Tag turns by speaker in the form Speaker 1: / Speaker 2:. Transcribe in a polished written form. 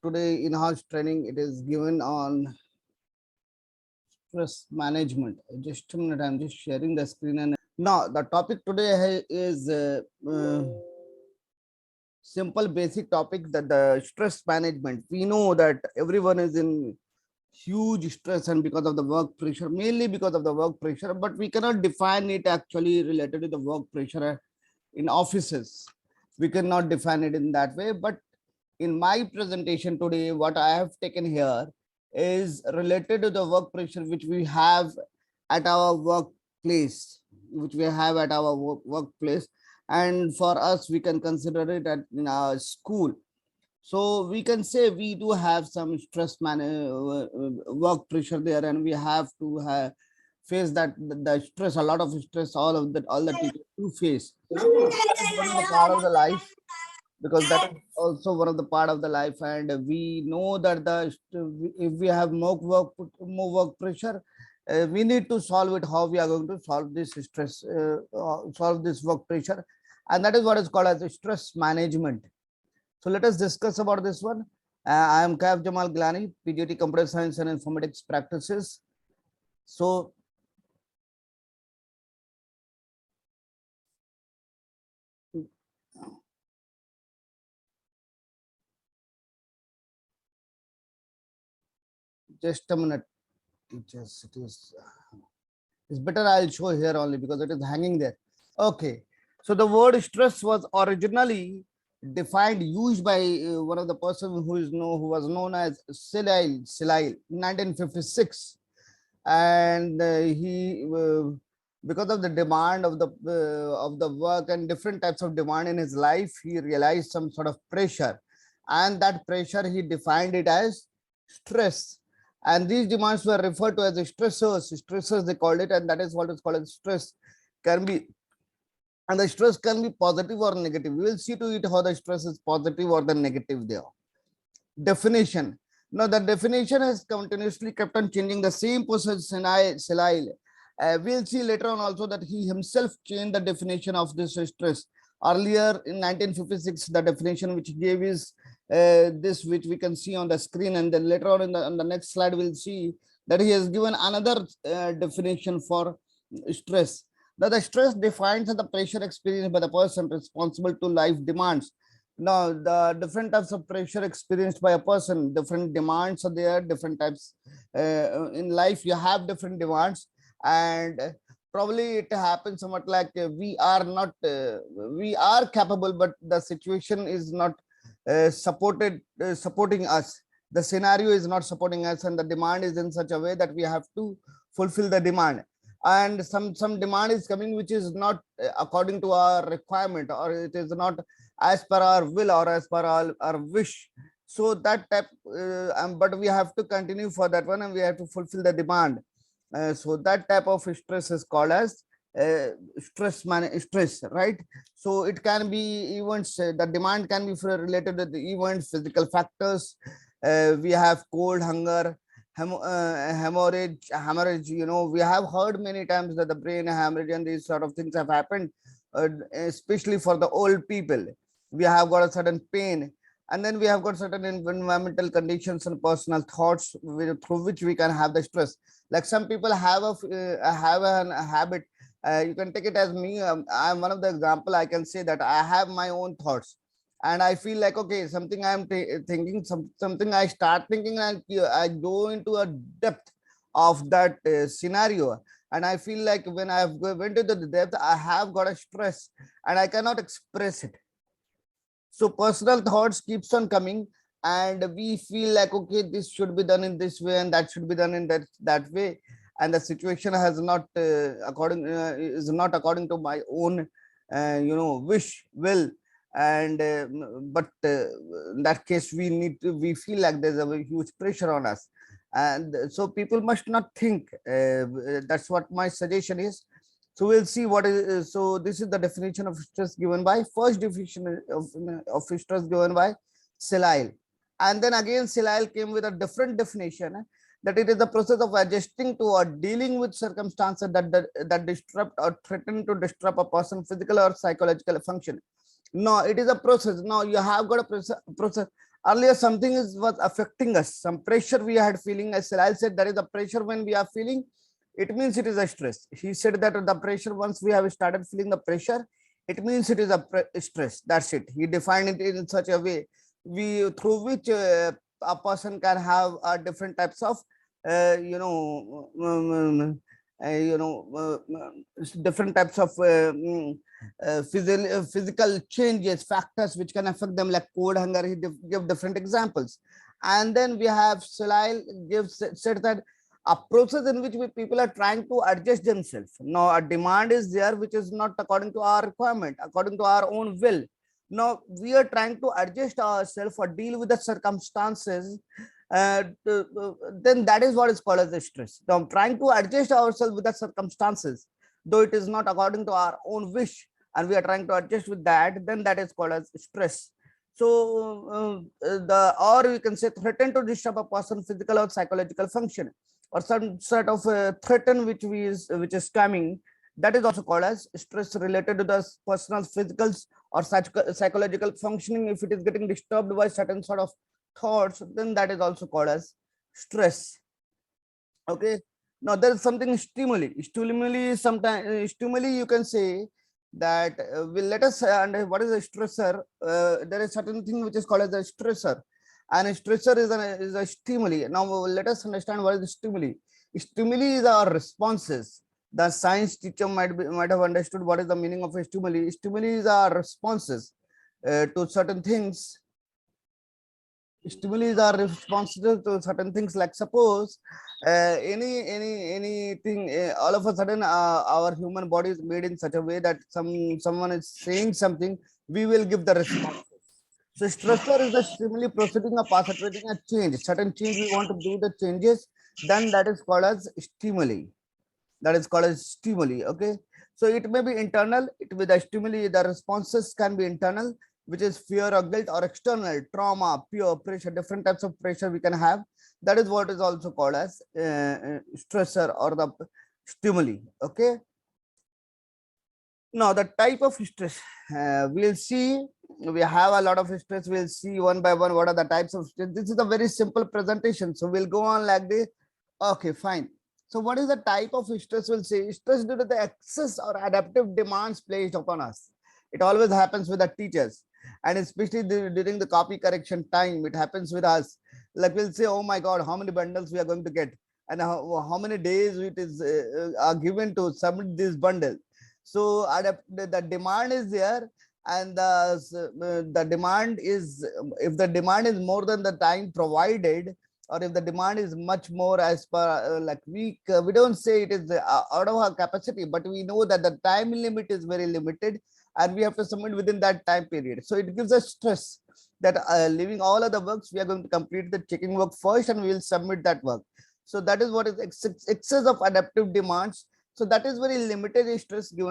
Speaker 1: today in-house training. It is given on stress management. Just a minute, I'm just sharing the screen. And now the topic today is simple basic topic, that the stress management. We know that everyone is in huge stress and because of the work pressure, mainly because of the work pressure, but we cannot define it actually related to the work pressure in offices. We cannot define it in that way. But in my presentation today, what I have taken here is related to the work pressure which we have at our workplace, workplace. And for us, we can consider it in our school. So we can say we do have some work pressure there, and we have to face that the stress, a lot of stress, all the teachers do face. That is one of the part of the life, because that is also one of the part of the life. And we know that if we have more work pressure, we need to solve it. How we are going to solve this stress, solve this work pressure, and that is what is called as stress management. So let us discuss about this one. I am Kaif Jamal Gilani, PGT Computer Science and Informatics Practices. So just a minute, teachers. It's better I'll show here only because it is hanging there. Okay. So the word stress was originally defined, used by one of the person who was known as Silile, 1956, and he because of the demand of the work and different types of demand in his life, he realized some sort of pressure, and that pressure he defined it as stress. And these demands were referred to as stressors they called it, and that is what is called as stress. Can be, and the stress can be positive or negative. We will see to it how the stress is positive or the negative there. Definition. Now the definition has continuously kept on changing. The same person Silile, we'll see later on also that he himself changed the definition of this stress. Earlier in 1956, the definition which he gave is this, which we can see on the screen, and then later on on the next slide we'll see that he has given another definition for stress. Now the stress defines the pressure experienced by the person responsible to life demands. Now the different types of pressure experienced by a person, different demands are there, different types in life. You have different demands, and probably it happens somewhat like we are capable, but the situation is not supporting us. The scenario is not supporting us, and the demand is in such a way that we have to fulfill the demand. And some demand is coming which is not according to our requirement, or it is not as per our will or as per our wish. So that type, but we have to continue for that one, and we have to fulfill the demand. So that type of stress is called as stress, right? So it can be events. The demand can be related to the events, physical factors. We have cold, hunger, hemorrhage. We have heard many times that the brain hemorrhage and these sort of things have happened, especially for the old people. We have got a certain pain, and then we have got certain environmental conditions and personal thoughts through which we can have the stress. Like some people have a habit. You can take it as me. I'm one of the example. I can say that I have my own thoughts, and I feel like, okay, something I'm thinking, something I start thinking, and I go into a depth of that scenario, and I feel like when I went into the depth, I have got a stress and I cannot express it. So personal thoughts keeps on coming, and we feel like, okay, this should be done in this way and that should be done in that way, and the situation has not is not according to my own wish, will. And but in that case we feel like there's a huge pressure on us, and so people must not think. That's what my suggestion is. So we'll see what is. So this is the definition of stress given by first definition of stress given by Silile, and then again Silile came with a different definition, that it is the process of adjusting to or dealing with circumstances that disrupt or threaten to disrupt a person's physical or psychological function. No, it is a process. Now you have got a process. Earlier, something was affecting us, some pressure we had feeling. As Salal said, that is the pressure when we are feeling, it means it is a stress. He said that the pressure, once we have started feeling the pressure, it means it is a stress. That's it. He defined it in such a way, through which a person can have different types of, different types of physical changes, factors which can affect them, like cold, hunger. He give different examples. And then we have Salil gives said that a process in which people are trying to adjust themselves. Now, a demand is there which is not according to our requirement, according to our own will. Now, we are trying to adjust ourselves or deal with the circumstances. Then that is what is called as the stress. Now, trying to adjust ourselves with the circumstances, though it is not according to our own wish, and we are trying to adjust with that, then that is called as stress. So, or we can say threaten to disturb a person's physical or psychological function, or some sort of threaten which is coming, that is also called as stress related to the personal physical or psychological functioning. If it is getting disturbed by certain sort of thoughts, then that is also called as stress. Okay. Now there is something stimuli. Sometimes stimuli, you can say that will let us understand what is a stressor. There is certain thing which is called as a stressor, and a stressor is a stimuli. Now let us understand what is the stimuli. Stimuli is our responses. The science teacher might have understood what is the meaning of a stimuli. Stimuli is our responses to certain things. Stimuli are responsible to certain things, like suppose anything, all of a sudden our human body is made in such a way that someone is saying something, we will give the response. So stressor is the stimuli proceeding a perpetrating a change, certain change we want to do the changes, then that is called as stimuli. That is called as stimuli. Okay. So it may be internal, it with the stimuli, the responses can be internal, which is fear or guilt, or external, trauma, peer pressure, different types of pressure we can have. That is what is also called as stressor or the stimuli. Okay. Now the type of stress, we'll see. We have a lot of stress. We'll see one by one what are the types of stress. This is a very simple presentation, so we'll go on like this. Okay, fine. So what is the type of stress? We'll say stress due to the excess or adaptive demands placed upon us. It always happens with the teachers, and especially during the copy correction time, it happens with us. Like we'll say, oh my God, how many bundles we are going to get, and how many days it is are given to submit this bundle. So the demand is there, and the demand is, if the demand is more than the time provided, or if the demand is much more, as per like we don't say it is out of our capacity, but we know that the time limit is very limited, and we have to submit within that time period. So it gives us stress that leaving all other works, we are going to complete the checking work first, and we will submit that work. So that is what is excess of adaptive demands. So that is very limited stress given